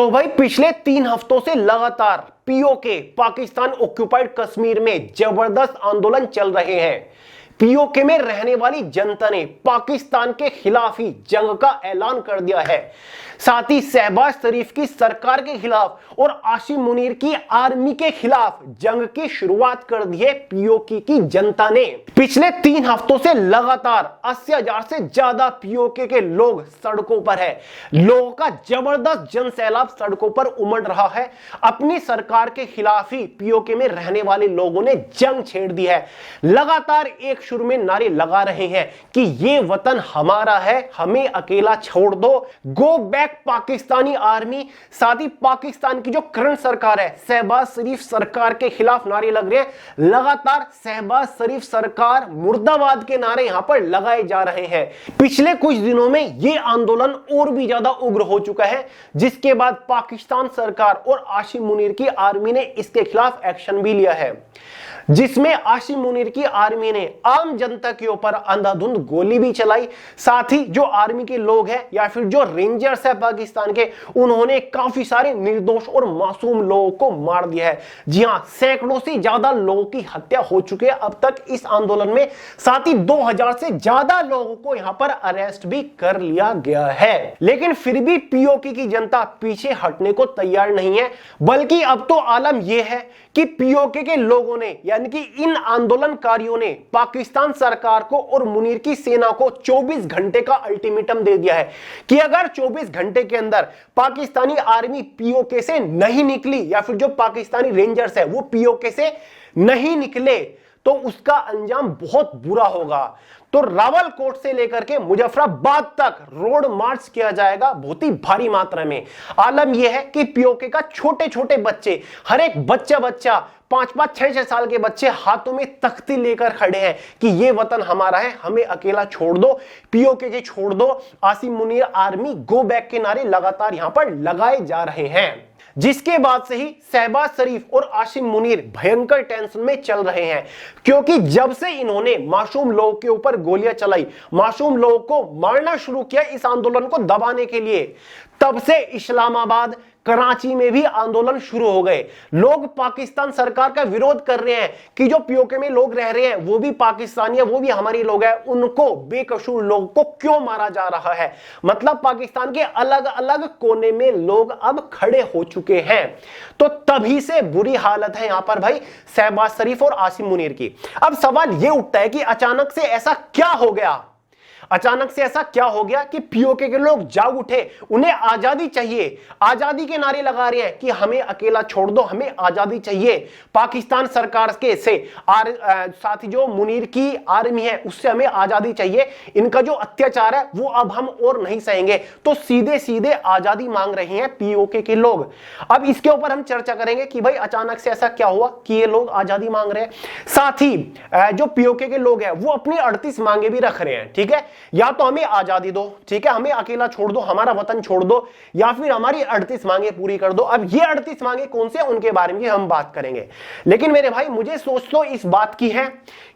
तो भाई पिछले 3 हफ्तों से लगातार पीओके पाकिस्तान ऑक्युपाइड कश्मीर में जबरदस्त आंदोलन चल रहे हैं। पीओके में रहने वाली जनता ने पाकिस्तान के खिलाफ ही जंग का ऐलान कर दिया है। साथ ही शहबाज शरीफ की सरकार के खिलाफ और आसिम मुनीर की आर्मी के खिलाफ जंग की शुरुआत कर दी है पीओके की जनता ने। पिछले 3 हफ्तों से लगातार 80,000 से ज्यादा पीओके के लोग सड़कों पर है। लोगों का जबरदस्त जन सैलाब सड़कों पर उमड़ रहा है। अपनी सरकार के खिलाफ ही पीओके में रहने वाले लोगों ने जंग छेड़ दी है। लगातार एक सुर में नारे लगा रहे हैं कि ये वतन हमारा है, हमें अकेला छोड़ दो, गो बैक पाकिस्तानी आर्मी। साथ ही पाकिस्तान की जो करंट सरकार है शहबाज शरीफ सरकार के खिलाफ नारे लग रहे हैं। लगातार शहबाज शरीफ सरकार मुर्दाबाद के नारे यहां पर लगाए जा रहे हैं। पिछले कुछ दिनों में यह आंदोलन और भी ज्यादा उग्र हो चुका है, जिसके बाद पाकिस्तान सरकार और आसिम मुनीर की आर्मी ने इसके खिलाफ एक्शन भी लिया है, जिसमें आसिम मुनीर की आर्मी ने आम जनता के ऊपर अंधाधुंध गोली भी चलाई। साथ ही जो आर्मी के लोग हैं या फिर जो रेंजर्स है पाकिस्तान के, उन्होंने काफी सारे निर्दोष और मासूम लोगों को मार दिया है। जी हां, सैकड़ों से ज्यादा लोगों की हत्या हो चुकी है अब तक इस आंदोलन में। साथ ही 2000 से ज्यादा लोगों को यहां पर अरेस्ट भी कर लिया गया है। लेकिन फिर भी पीओके की जनता पीछे हटने को तैयार नहीं है, बल्कि अब तो आलम यह है कि पीओके के लोगों ने यानी कि इन आंदोलनकारियों ने पाकिस्तान सरकार को और मुनीर की सेना को 24 घंटे का अल्टीमेटम दे दिया है कि अगर 24 घंटे के अंदर पाकिस्तानी आर्मी पीओके से नहीं निकली या फिर जो पाकिस्तानी रेंजर्स है वो पीओके से नहीं निकले तो उसका अंजाम बहुत बुरा होगा। तो रावलकोट से लेकर के मुजफ्फराबाद तक रोड मार्च किया जाएगा बहुत ही भारी मात्रा में। आलम यह है कि पीओके का छोटे छोटे बच्चे, हर एक बच्चा 5-5, 6-6 साल के बच्चे हाथों में तख्ती लेकर खड़े हैं कि ये वतन हमारा है, हमें अकेला छोड़ दो, पीओके के छोड़ दो, Asim Munir army go back के नारे लगातार यहां पर लगाए जा रहे हैं। जिसके बाद से ही शहबाज शरीफ और आसिम मुनीर भयंकर टेंशन में चल रहे हैं, क्योंकि जब से इन्होंने मासूम लोगों के ऊपर गोलियां चलाई, मासूम लोगों को मारना शुरू किया इस आंदोलन को दबाने के लिए, तब से इस्लामाबाद, कराची में भी आंदोलन शुरू हो गए। लोग पाकिस्तान सरकार का विरोध कर रहे हैं कि जो पीओके में लोग रह रहे हैं वो भी पाकिस्तानी है, वो भी हमारी लोग हैं, उनको बेकसूर लोगों को क्यों मारा जा रहा है। मतलब पाकिस्तान के अलग अलग कोने में लोग अब खड़े हो चुके हैं। तो तभी से बुरी हालत है यहां पर भाई शहबाज शरीफ और आसिम मुनीर की। अब सवाल यह उठता है कि अचानक से ऐसा क्या हो गया, अचानक से ऐसा क्या हो गया कि पीओके के लोग जाग उठे, उन्हें आजादी चाहिए, आजादी के नारे लगा रहे हैं कि हमें अकेला छोड़ दो, हमें आजादी चाहिए पाकिस्तान सरकार के से साथ ही जो मुनीर की आर्मी है उससे हमें आजादी चाहिए, इनका जो अत्याचार है वो अब हम और नहीं सहेंगे। तो सीधे सीधे आजादी मांग रहे हैं पीओके के लोग। अब इसके ऊपर हम चर्चा करेंगे कि भाई अचानक से ऐसा क्या हुआ कि ये लोग आजादी मांग रहे हैं। साथ ही जो पीओके के लोग हैं वो अपनी 38 मांगे भी रख रहे हैं, ठीक है, या तो हमें आजादी दो, ठीक है, हमें अकेला छोड़ दो, हमारा वतन छोड़ दो, या फिर हमारी 38 मांगे पूरी कर दो। अब ये 38 मांगे कौन से, उनके बारे में हम बात करेंगे। लेकिन मेरे भाई मुझे सोच तो इस बात की है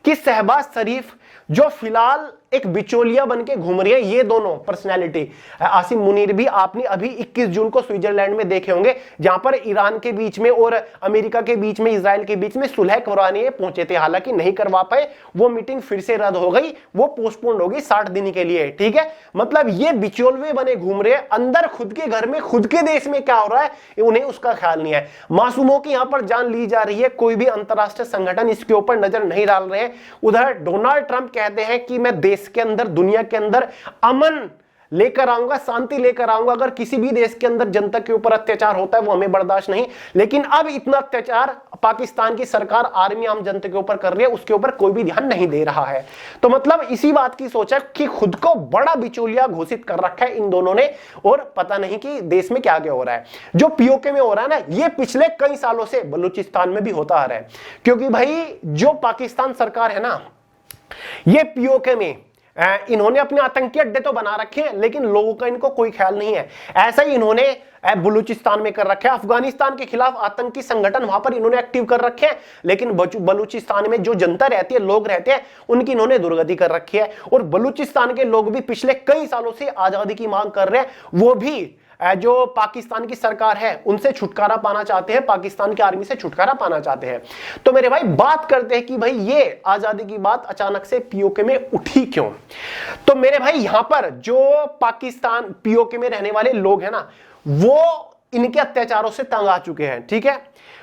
कि शहबाज शरीफ जो फिलहाल एक बिचौलिया बन के घूम रही है, ये दोनों पर्सनैलिटी, आसिम मुनीर भी आपने अभी 21 जून को स्विट्जरलैंड में देखे होंगे, जहां पर ईरान के बीच में और अमेरिका के बीच में, इजराइल के बीच में सुलह करवाने पहुंचे थे, हालांकि नहीं करवा पाए, वो मीटिंग फिर से रद्द हो गई, वो पोस्टपोन हो गई 60 दिन के लिए, ठीक है। मतलब ये बिचौलवे बने घूम रहे हैं, अंदर खुद के घर में, खुद के देश में क्या हो रहा है उन्हें उसका ख्याल नहीं है। मासूमों की यहां पर जान ली जा रही है, कोई भी अंतरराष्ट्रीय संगठन इसके ऊपर नजर नहीं डाल रहे हैं। उधर डोनाल्ड ट्रंप कहते हैं कि मैं देश के अंदर, दुनिया के अंदर अमन लेकर आऊंगा, शांति लेकर आऊंगा, अगर किसी भी देश के अंदर जनता के ऊपर अत्याचार होता है वो हमें बर्दाश्त नहीं। लेकिन अब इतना अत्याचार पाकिस्तान की सरकार, आर्मी आम जनता के ऊपर कर रही है, उसके ऊपर कोई भी ध्यान नहीं दे रहा है। तो मतलब इसी बात की सोच है कि खुद को बड़ा बिचौलिया घोषित कर रखा है इन दोनों ने, और पता नहीं कि देश में क्या क्या हो रहा है। जो पीओके में हो रहा है ना, ये पिछले कई सालों से बलूचिस्तान में भी होता आ रहा है, क्योंकि भाई जो पाकिस्तान सरकार है ना, ये पीओके में इन्होंने अपने आतंकी अड्डे तो बना रखे हैं, लेकिन लोगों का इनको कोई ख्याल नहीं है। ऐसा ही इन्होंने बलूचिस्तान में कर रखे हैं, अफगानिस्तान के खिलाफ आतंकी संगठन वहां पर इन्होंने एक्टिव कर रखे हैं, लेकिन बलूचिस्तान में जो जनता रहती है, लोग रहते हैं, उनकी इन्होंने दुर्गति कर रखी है। और बलूचिस्तान के लोग भी पिछले कई सालों से आजादी की मांग कर रहे हैं, वो भी जो पाकिस्तान की सरकार है उनसे छुटकारा पाना चाहते हैं, पाकिस्तान की आर्मी से छुटकारा पाना चाहते हैं। तो मेरे भाई बात करते हैं कि भाई ये आजादी की बात अचानक से पीओके में उठी क्यों। तो मेरे भाई यहां पर जो पाकिस्तान पीओके में रहने वाले लोग हैं ना, वो इनके अत्याचारों से तंग आ चुके हैं, ठीक है।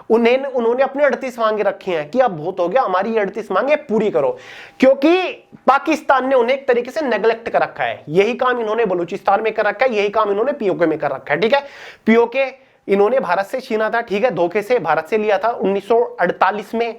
उन्होंने अपने 38 मांगे रखी हैं कि अब बहुत हो गया, हमारी 38 मांगे पूरी करो, क्योंकि पाकिस्तान ने उन्हें एक तरीके से नेग्लेक्ट कर रखा है। यही काम इन्होंने बलूचिस्तान में कर रखा है, यही काम इन्होंने पीओके में कर रखा है, ठीक है। पीओके इन्होंने भारत से छीना था, ठीक है, धोखे से भारत से लिया था 1948 में।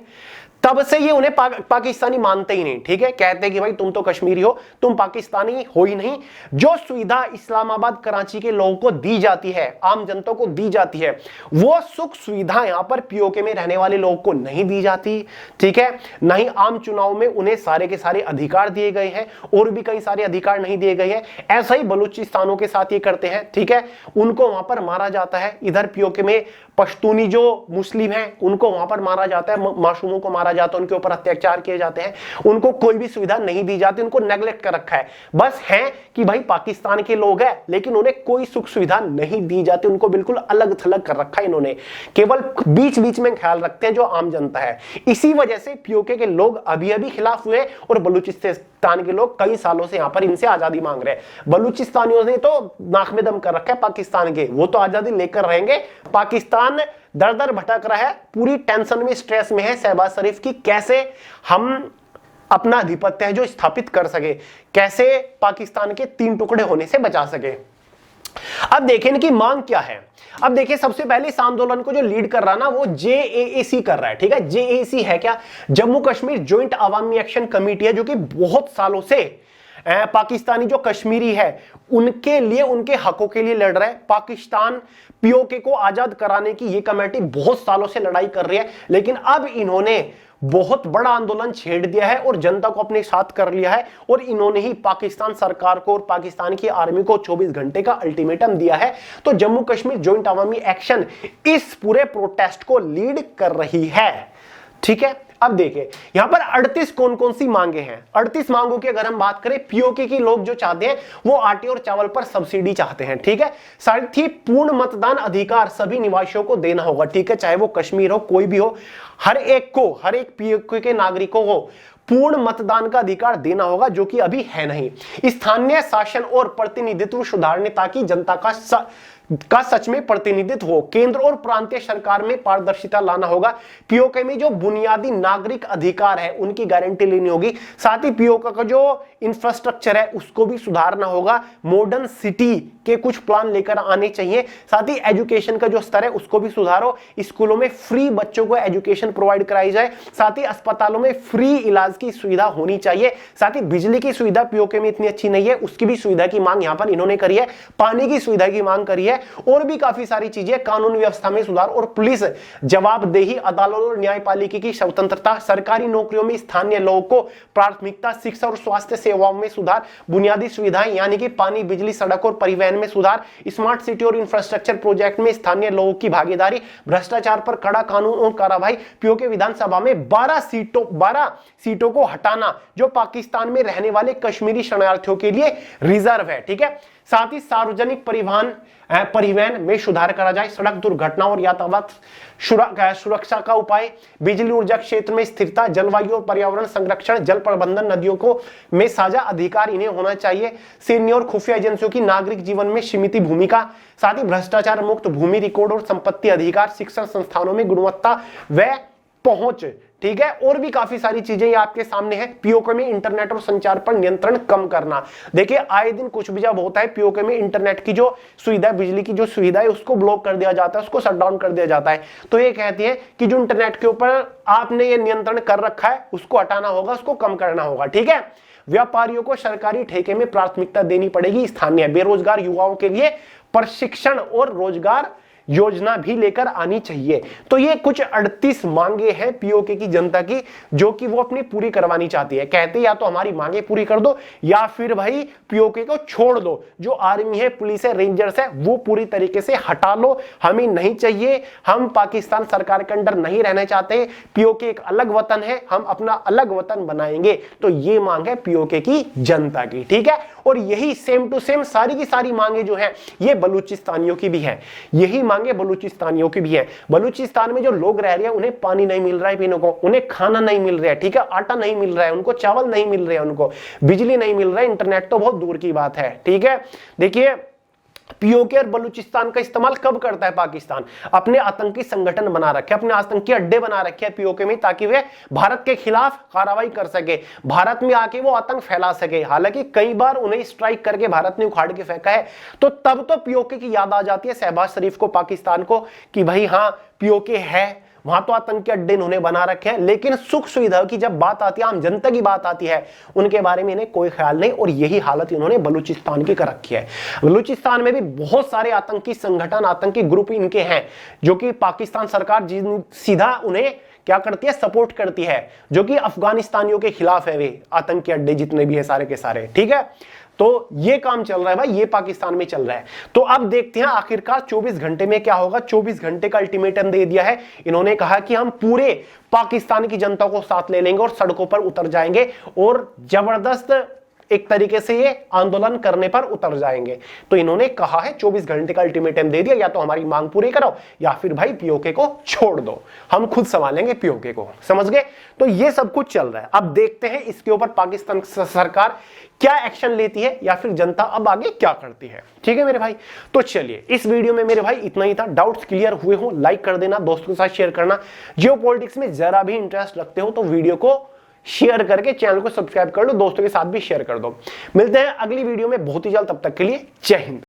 तब से ये उन्हें पाकिस्तानी मानते ही नहीं, ठीक है। कहते हैं कि भाई तुम तो कश्मीरी हो, तुम पाकिस्तानी हो ही नहीं। जो सुविधा इस्लामाबाद कराची के लोगों को दी जाती है, आम जनता को दी जाती है, वो सुख सुविधा यहां पर पीओके में रहने वाले लोगों को नहीं दी जाती, ठीक है। नहीं आम चुनाव में उन्हें सारे के सारे अधिकार दिए गए हैं, और भी कई सारे अधिकार नहीं दिए गए हैं। ऐसा ही बलूचिस्तानों के साथ ये करते हैं, ठीक है। उनको वहां पर मारा जाता है। इधर पीओके में पश्तूनी जो मुस्लिम हैं उनको वहां पर मारा जाता है, मासूमों को मारा जाता है, उनके ऊपर अत्याचार किए जाते हैं, उनको कोई भी सुविधा नहीं दी जाती, उनको नेग्लेक्ट कर रखा है। बस है कि भाई पाकिस्तान के लोग हैं, लेकिन उन्हें कोई सुख सुविधा नहीं दी जाती, उनको बिल्कुल अलग थलग कर रखा है इन्होंने। केवल बीच बीच में ख्याल रखते हैं जो आम जनता है। इसी वजह से पीओके के लोग अभी अभी खिलाफ हुए, और बलूचिस्तान के लोग कई सालों से यहां पर इनसे आजादी मांग रहे हैं। बलूचिस्तानियों ने तो नाक में दम कर रखा है पाकिस्तान के, वो तो आजादी लेकर रहेंगे। पाकिस्तान दर दर भटक रहा है, पूरी टेंशन में, स्ट्रेस में है शहबाज शरीफ की, कैसे हम अपना आधिपत्य है जो स्थापित कर सके, कैसे पाकिस्तान के 3 टुकड़े होने से बचा सके। अब देखें इनकी मांग क्या है। अब देखिए सबसे पहले इस आंदोलन को जो लीड कर रहा ना, वो जेएसी कर रहा है, ठीक है। जेएसी है क्या? जम्मू कश्मीर ज्वाइंट अवामी एक्शन कमेटी है, जो कि बहुत सालों से पाकिस्तानी जो कश्मीरी है उनके लिए, उनके हकों के लिए लड़ रहा है। पाकिस्तान पीओके को आजाद कराने की ये कमेटी बहुत सालों से लड़ाई कर रही है, लेकिन अब इन्होंने बहुत बड़ा आंदोलन छेड़ दिया है और जनता को अपने साथ कर लिया है, और इन्होंने ही पाकिस्तान सरकार को और पाकिस्तान की आर्मी को 24 घंटे का अल्टीमेटम दिया है। तो जम्मू कश्मीर ज्वाइंट अवामी एक्शन इस पूरे प्रोटेस्ट को लीड कर रही है, ठीक है। अब देखिए यहां पर 38 कौन कौन सी मांगे हैं। 38 मांगों की अगर हम बात करें, पीओके के लोग जो चाहते हैं वो आटे और चावल पर सब्सिडी चाहते हैं, ठीक है। साथ ही पूर्ण मतदान अधिकार सभी निवासियों को देना होगा, ठीक है, चाहे वो कश्मीर हो, कोई भी हो, हर एक को, हर एक पीओके के नागरिकों को पूर्ण मतदान का अधिकार देना होगा, जो कि अभी है नहीं। स्थानीय शासन और प्रतिनिधित्व सुधारने ताकि जनता का सच में प्रतिनिधित्व हो। केंद्र और प्रांतीय सरकार में पारदर्शिता लाना होगा। पीओके में जो बुनियादी नागरिक अधिकार है उनकी गारंटी लेनी होगी। साथ ही पीओके का जो इंफ्रास्ट्रक्चर है उसको भी सुधारना होगा। मॉडर्न सिटी के कुछ प्लान लेकर आने चाहिए। साथ ही एजुकेशन का जो स्तर है उसको भी सुधारो। स्कूलों में फ्री बच्चों को एजुकेशन प्रोवाइड कराई जाए। साथ ही अस्पतालों में फ्री इलाज की सुविधा होनी चाहिए। साथ ही बिजली की सुविधा पीओके में इतनी अच्छी नहीं है, उसकी भी सुविधा की मांग यहां पर इन्होंने करी है। पानी की सुविधा की मांग करी है, और भी काफी सारी चीजें। कानून व्यवस्था में सुधार और पुलिस जवाबदेही, अदालत और न्यायपालिका की स्वतंत्रता, सरकारी नौकरियों में स्थानीय लोगों को प्राथमिकता, शिक्षा और स्वास्थ्य सेवाओं में सुधार, बुनियादी सुविधाएं यानी कि पानी, बिजली, सड़क और परिवहन में सुधार, स्मार्ट सिटी और इंफ्रास्ट्रक्चर प्रोजेक्ट में स्थानीय लोगों की भागीदारी, भ्रष्टाचार पर कड़ा कानून और कार्रवाई। पीओके विधानसभा में 12 सीटों को हटाना जो पाकिस्तान में रहने वाले कश्मीरी शरणार्थियों के लिए रिजर्व है, ठीक है। साथ ही सार्वजनिक परिवहन में सुधार करा जाए। सड़क दुर्घटना और यातायात सुरक्षा का उपाय, बिजली ऊर्जा क्षेत्र में स्थिरता, जलवायु और पर्यावरण संरक्षण, जल प्रबंधन, नदियों को में साझा अधिकार इन्हें होना चाहिए। सैन्य और खुफिया एजेंसियों की नागरिक जीवन में सीमित भूमिका। साथ ही भ्रष्टाचार मुक्त भूमि रिकॉर्ड और संपत्ति अधिकार, शिक्षण संस्थानों में गुणवत्ता व पहुंच, ठीक है। और भी काफी सारी चीजें ये आपके सामने है। पीओके में इंटरनेट और संचार पर नियंत्रण कम करना। देखिए आए दिन कुछ भी जब होता है, पीओके में इंटरनेट की जो सुविधा, बिजली की जो सुविधा है उसको ब्लॉक कर दिया जाता है, उसको शट डाउन कर दिया जाता है। तो ये कहती है कि जो इंटरनेट के ऊपर आपने ये नियंत्रण कर रखा है उसको हटाना होगा, उसको कम करना होगा, ठीक है। व्यापारियों को सरकारी ठेके में प्राथमिकता देनी पड़ेगी। स्थानीय बेरोजगार युवाओं के लिए प्रशिक्षण और रोजगार योजना भी लेकर आनी चाहिए। तो ये कुछ 38 मांगे हैं पीओके की जनता की, जो कि वो अपनी पूरी करवानी चाहती है। कहते या तो हमारी मांगे पूरी कर दो या फिर भाई पीओके को छोड़ दो। जो आर्मी है, पुलिस है, रेंजर्स है, वो पूरी तरीके से हटा लो, हमें नहीं चाहिए। हम पाकिस्तान सरकार के अंडर नहीं रहना चाहते। पीओके एक अलग वतन है, हम अपना अलग वतन बनाएंगे। तो ये मांग है पीओके की जनता की, ठीक है। और यही सेम टू सेम सारी की सारी मांगे जो है ये बलूचिस्तानियों की भी है। यही मांगे बलूचिस्तानियों की भी है। बलूचिस्तान में जो लोग रह रहे हैं उन्हें पानी नहीं मिल रहा है पीने को, उन्हें खाना नहीं मिल रहा है, ठीक है, आटा नहीं मिल रहा है उनको, चावल नहीं मिल रहे हैं उनको, बिजली नहीं मिल रहा है, इंटरनेट तो बहुत दूर की बात है, ठीक है। देखिए पीओके और बलूचिस्तान का इस्तेमाल कब करता है पाकिस्तान? अपने आतंकी संगठन बना रखे, अपने आतंकी अड्डे बना रखे हैं पीओके में, ताकि वे भारत के खिलाफ कार्रवाई कर सके, भारत में आके वो आतंक फैला सके। हालांकि कई बार उन्हें स्ट्राइक करके भारत ने उखाड़ के फेंका है। तो तब तो पीओके की याद आ जाती है शहबाज शरीफ को, पाकिस्तान को, कि भाई हाँ पीओके है, वहां तो आतंकी अड्डे इन्होंने बना रखे हैं। लेकिन सुख सुविधा की जब बात आती है, आम जनता की बात आती है, उनके बारे में इन्हें कोई ख्याल नहीं। और यही हालत इन्होंने बलूचिस्तान की कर रखी है। बलूचिस्तान में भी बहुत सारे आतंकी संगठन, आतंकी ग्रुप इनके हैं, जो कि पाकिस्तान सरकार सीधा उन्हें क्या करती है, सपोर्ट करती है, जो कि अफगानिस्तानियों के खिलाफ है। वे आतंकी अड्डे जितने भी है सारे के सारे, ठीक है। तो ये काम चल रहा है भाई, ये पाकिस्तान में चल रहा है। तो अब देखते हैं आखिरकार 24 घंटे में क्या होगा। 24 घंटे का अल्टीमेटम दे दिया है इन्होंने, कहा कि हम पूरे पाकिस्तान की जनता को साथ ले लेंगे और सड़कों पर उतर जाएंगे और जबरदस्त एक तरीके से ये आंदोलन करने पर उतर जाएंगे। तो इन्होंने कहा है 24 घंटे का अल्टीमेटम दे दिया, या तो हमारी मांग पूरी करो या फिर भाई पीओके को छोड़ दो, हम खुद संभालेंगे पीओके को, समझ गए। तो ये सब कुछ चल रहा है। अब देखते हैं इसके ऊपर पाकिस्तान सरकार क्या एक्शन लेती है या फिर जनता अब आगे क्या करती है, ठीक है मेरे भाई। तो चलिए इस वीडियो में मेरे भाई इतना ही था। डाउट्स क्लियर हुए हो लाइक कर देना, दोस्तों के साथ शेयर करना। जियोपॉलिटिक्स में जरा भी इंटरेस्ट रखते हो तो वीडियो को शेयर करके चैनल को सब्सक्राइब कर लो, दोस्तों के साथ भी शेयर कर दो। मिलते हैं अगली वीडियो में बहुत ही जल्द, तब तक के लिए जय हिंद।